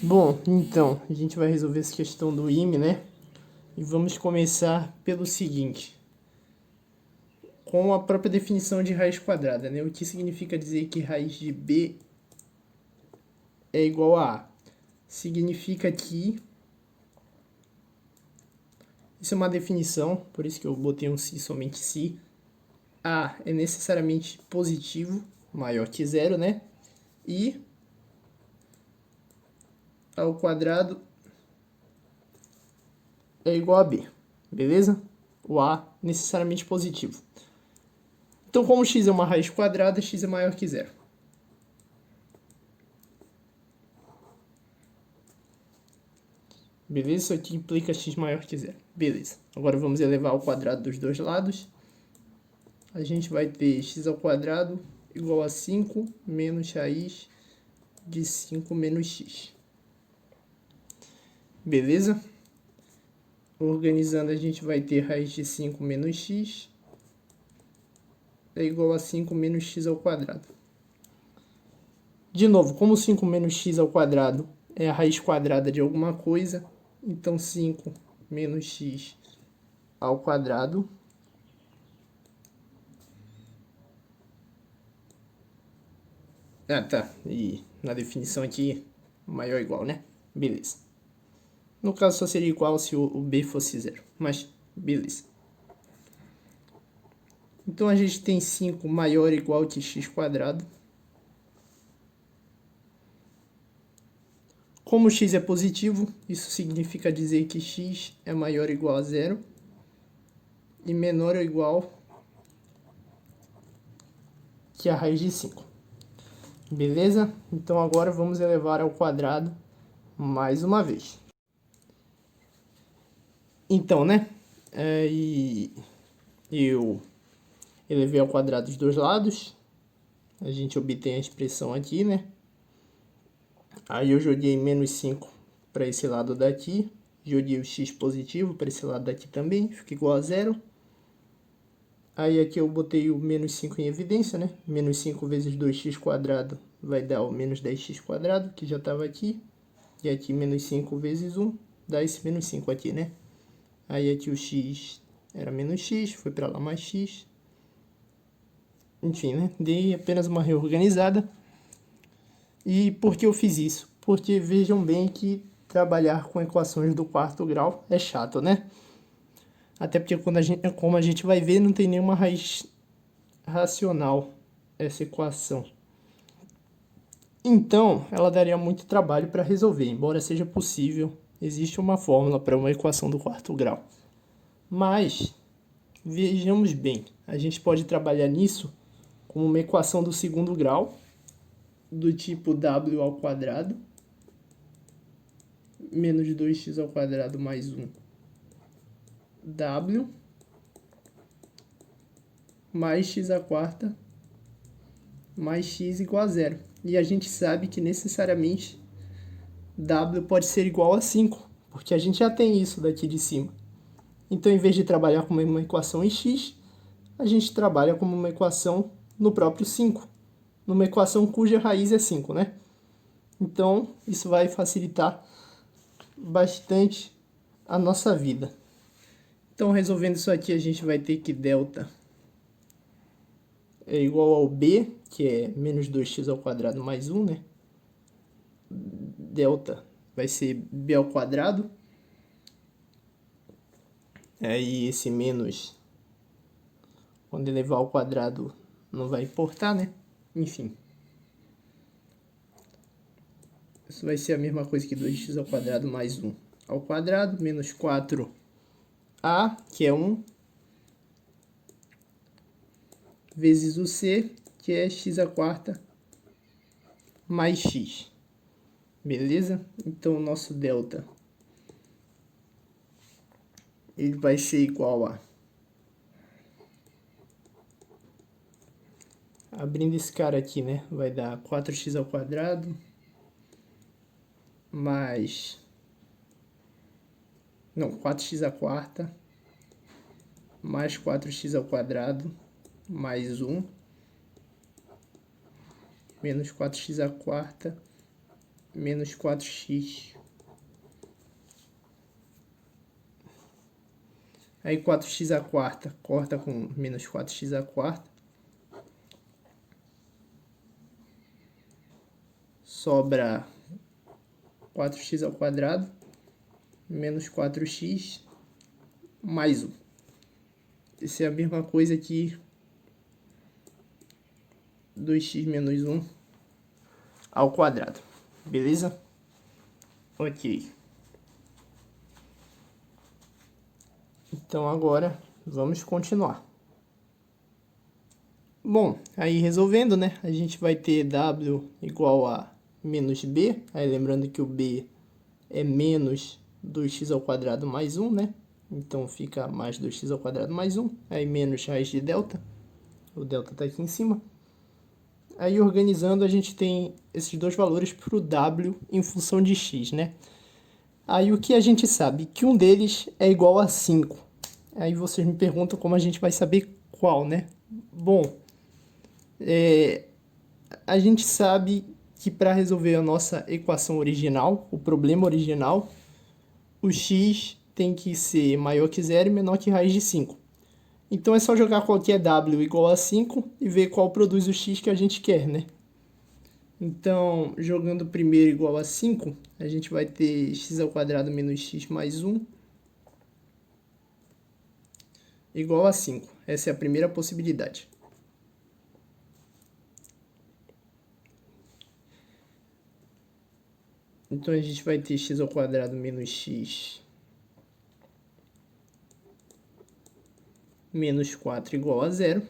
Bom, então, a gente vai resolver essa questão do IME, né? E vamos começar pelo seguinte, com a própria definição de raiz quadrada, né? O que significa dizer que raiz de B é igual a A? Significa que, isso é uma definição, por isso que eu botei um se, somente se, A é necessariamente positivo, maior que zero, né? E ao quadrado é igual a B, beleza? O A necessariamente positivo. Então, como x é uma raiz quadrada, x é maior que zero. Beleza? Isso aqui implica x maior que zero. Beleza. Agora vamos elevar ao quadrado dos dois lados. A gente vai ter x ao quadrado igual a 5 menos raiz de 5 menos x. Beleza? Organizando, a gente vai ter raiz de 5 menos x é igual a 5 menos x ao quadrado. De novo, como 5 menos x ao quadrado é a raiz quadrada de alguma coisa, então 5 menos x ao quadrado tá. E na definição aqui, maior ou igual, né? Beleza. No caso, só seria igual se o b fosse zero. Mas, beleza. Então, a gente tem 5 maior ou igual que x quadrado. Como x é positivo, isso significa dizer que x é maior ou igual a zero. E menor ou igual que a raiz de 5. Beleza? Então, agora vamos elevar ao quadrado mais uma vez. Então, né? Eu elevei ao quadrado os dois lados. A gente obtém a expressão aqui, né? Aí eu joguei menos 5 para esse lado daqui. Joguei o x positivo para esse lado daqui também. Fica igual a zero. Aí aqui eu botei o menos 5 em evidência, né? Menos 5 vezes 2x quadrado vai dar o menos 10x quadrado, que já estava aqui. E aqui menos 5 vezes 1 dá esse menos 5 aqui, né? Aí aqui o x era menos x, foi para lá mais x. Enfim, né? Dei apenas uma reorganizada. E por que eu fiz isso? Porque vejam bem que trabalhar com equações do quarto grau é chato, né? Até porque como a gente vai ver, não tem nenhuma raiz racional essa equação. Então, ela daria muito trabalho para resolver, embora seja possível. Existe uma fórmula para uma equação do quarto grau. Mas, vejamos bem, a gente pode trabalhar nisso como uma equação do segundo grau, do tipo w ao quadrado, menos 2x ao quadrado mais 1, w, mais x à quarta, mais x igual a zero. E a gente sabe que necessariamente w pode ser igual a 5, porque a gente já tem isso daqui de cima. Então, em vez de trabalhar como uma equação em x, a gente trabalha como uma equação no próprio 5, numa equação cuja raiz é 5, né? Então, isso vai facilitar bastante a nossa vida. Então, resolvendo isso aqui, a gente vai ter que delta é igual ao b, que é menos 2x ao quadrado mais 1, né? Delta vai ser b ao quadrado. Aí esse menos, quando elevar ao quadrado, não vai importar, né? Enfim. Isso vai ser a mesma coisa que 2x ao quadrado mais 1 ao quadrado, menos 4a, que é 1, vezes o c, que é x à quarta, mais x. Beleza? Então, o nosso delta ele vai ser igual a... Abrindo esse cara aqui, né? Vai dar 4x ao quadrado, mais... Não, 4x à quarta, mais 4x ao quadrado, mais 1, menos 4x à quarta, menos 4x. Aí 4x à quarta, corta com menos 4x à quarta. Sobra 4x ao quadrado, menos 4x, mais 1. Isso é a mesma coisa que 2x menos 1 ao quadrado. Beleza? Ok. Então agora vamos continuar. Bom, aí resolvendo, né? A gente vai ter w igual a menos b. Aí lembrando que o b é menos 2x ao quadrado mais 1, né? Então fica mais 2x ao quadrado mais 1. Aí menos raiz de delta. O delta está aqui em cima. Aí organizando a gente tem esses dois valores para o w em função de x, né? Aí o que a gente sabe? Que um deles é igual a 5. Aí vocês me perguntam como a gente vai saber qual, né? Bom, a gente sabe que para resolver a nossa equação original, o problema original, o x tem que ser maior que 0 e menor que raiz de 5. Então é só jogar qualquer w igual a 5 e ver qual produz o x que a gente quer, né? Então, jogando primeiro igual a 5, a gente vai ter x ao quadrado menos x mais 1 igual a 5. Essa é a primeira possibilidade. Então, a gente vai ter x ao quadrado menos x menos 4 igual a 0.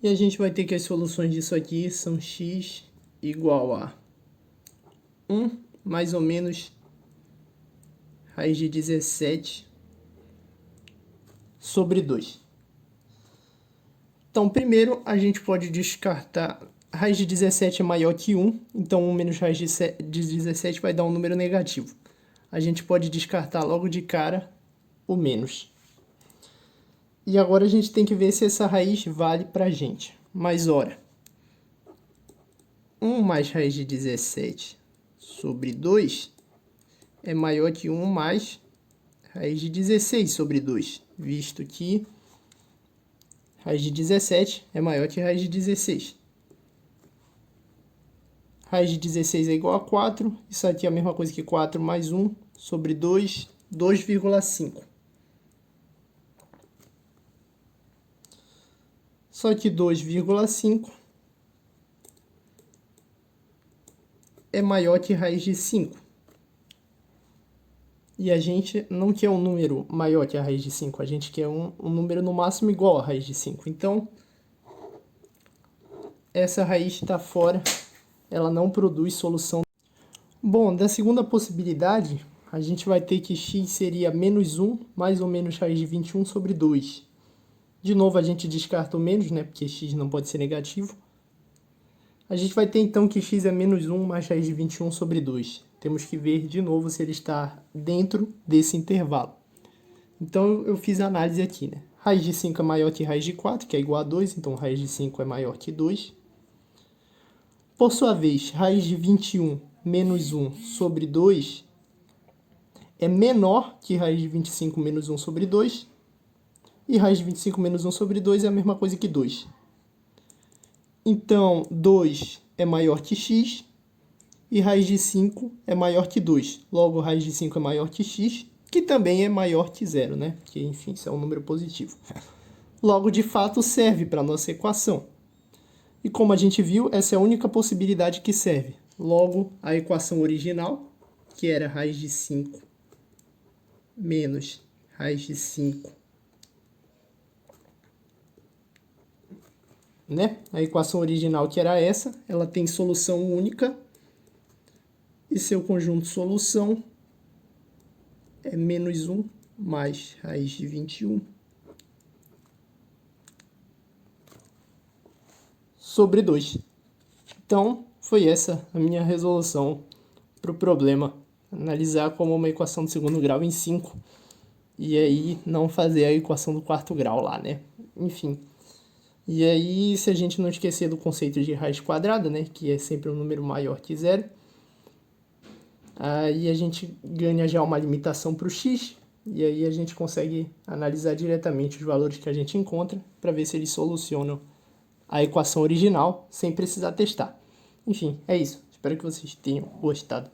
E a gente vai ter que as soluções disso aqui são x igual a 1 mais ou menos raiz de 17 sobre 2. Então, primeiro a gente pode descartar. Raiz de 17 é maior que 1, então 1 menos raiz de 17 vai dar um número negativo. A gente pode descartar logo de cara o menos. E agora a gente tem que ver se essa raiz vale pra gente. Mas, ora, 1 mais raiz de 17 sobre 2 é maior que 1 mais raiz de 16 sobre 2, visto que raiz de 17 é maior que raiz de 16. Raiz de 16 é igual a 4. Isso aqui é a mesma coisa que 4 mais 1 sobre 2, 2,5. Só que 2,5 é maior que raiz de 5. E a gente não quer um número maior que a raiz de 5. A gente quer um número no máximo igual a raiz de 5. Então, essa raiz está fora. Ela não produz solução. Bom, da segunda possibilidade, a gente vai ter que x seria menos 1 mais ou menos raiz de 21 sobre 2. De novo, a gente descarta o menos, né? Porque x não pode ser negativo. A gente vai ter então que x é menos 1 mais raiz de 21 sobre 2. Temos que ver de novo se ele está dentro desse intervalo. Então, eu fiz a análise aqui, né? Raiz de 5 é maior que raiz de 4, que é igual a 2. Então, raiz de 5 é maior que 2. Por sua vez, raiz de 21 menos 1 sobre 2 é menor que raiz de 25 menos 1 sobre 2. E raiz de 25 menos 1 sobre 2 é a mesma coisa que 2. Então, 2 é maior que x e raiz de 5 é maior que 2. Logo, raiz de 5 é maior que x, que também é maior que 0, né? Porque, enfim, isso é um número positivo. Logo, de fato, serve para a nossa equação. E como a gente viu, essa é a única possibilidade que serve. Logo, a equação original, que era raiz de 5 menos raiz de 5, né? A equação original, que era essa, ela tem solução única. E seu conjunto solução é menos 1 mais raiz de 21 sobre 2. Então, foi essa a minha resolução para o problema. Analisar como uma equação de segundo grau em 5. E aí não fazer a equação do quarto grau lá, né? Enfim. E aí, se a gente não esquecer do conceito de raiz quadrada, né, que é sempre um número maior que zero, aí a gente ganha já uma limitação para o x, e aí a gente consegue analisar diretamente os valores que a gente encontra para ver se eles solucionam a equação original sem precisar testar. Enfim, é isso. Espero que vocês tenham gostado.